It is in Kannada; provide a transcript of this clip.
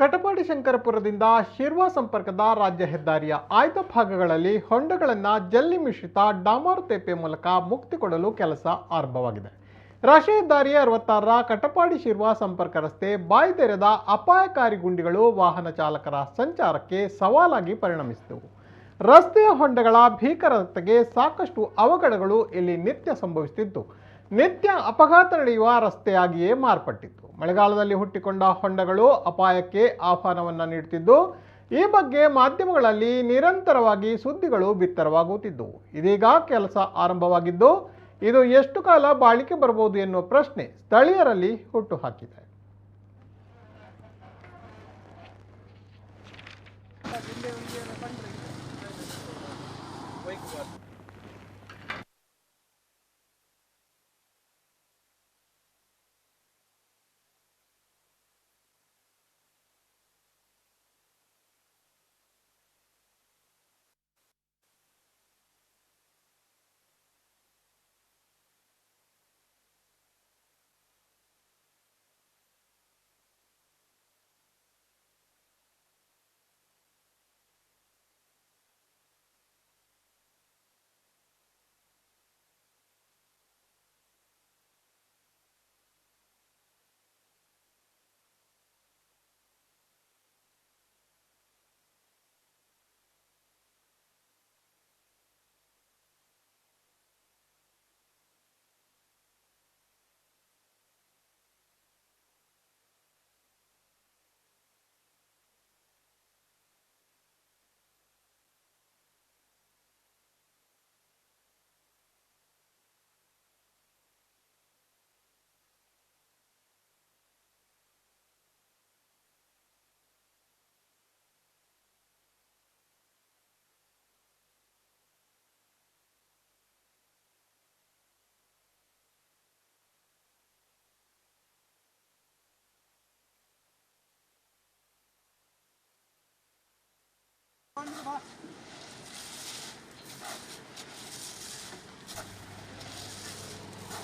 ಕಟಪಾಡಿ ಶಂಕರಪುರದಿಂದ ಶಿರ್ವಾ ಸಂಪರ್ಕದ ರಾಜ್ಯ ಹೆದ್ದಾರಿಯ ಆಯ್ದ ಭಾಗಗಳಲ್ಲಿ ಹೊಂಡಗಳನ್ನು ಜಲ್ಲಿ ಮಿಶ್ರಿತ ಡಾಮರ್ ತೇಪೆ ಮೂಲಕ ಮುಕ್ತಿ ಕೊಡಲು ಕೆಲಸ ಆರಂಭವಾಗಿದೆ. ರಾಷ್ಟ್ರೀಯ ಹೆದ್ದಾರಿ 66ರ ಕಟಪಾಡಿ ಶಿರ್ವಾ ಸಂಪರ್ಕ ರಸ್ತೆ ಬಾಯ್ದೆರೆದ ಅಪಾಯಕಾರಿ ಗುಂಡಿಗಳು ವಾಹನ ಚಾಲಕರ ಸಂಚಾರಕ್ಕೆ ಸವಾಲಾಗಿ ಪರಿಣಮಿಸಿದವು. ರಸ್ತೆಯ ಹೊಂಡಗಳ ಭೀಕರತೆಗೆ ಸಾಕಷ್ಟು ಅವಘಡಗಳು ಇಲ್ಲಿ ನಿತ್ಯ ಸಂಭವಿಸುತ್ತಿದ್ದು, ನಿತ್ಯ ಅಪಘಾತ ನಡೆಯುವ ರಸ್ತೆಯಾಗಿಯೇ ಮಾರ್ಪಟ್ಟಿತ್ತು. ಮಳೆಗಾಲದಲ್ಲಿ ಹುಟ್ಟಿಕೊಂಡ ಹೊಂಡಗಳು ಅಪಾಯಕ್ಕೆ ಆಹ್ವಾನವನ್ನು ನೀಡುತ್ತಿದ್ದು, ಈ ಬಗ್ಗೆ ಮಾಧ್ಯಮಗಳಲ್ಲಿ ನಿರಂತರವಾಗಿ ಸುದ್ದಿಗಳು ಬಿತ್ತರವಾಗುತ್ತಿದ್ದವು. ಇದೀಗ ಕೆಲಸ ಆರಂಭವಾಗಿದ್ದು, ಇದು ಎಷ್ಟು ಕಾಲ ಬಾಳಿಕೆ ಬರಬಹುದು ಎನ್ನುವ ಪ್ರಶ್ನೆ ಸ್ಥಳೀಯರಲ್ಲಿ ಹುಟ್ಟುಹಾಕಿದೆ.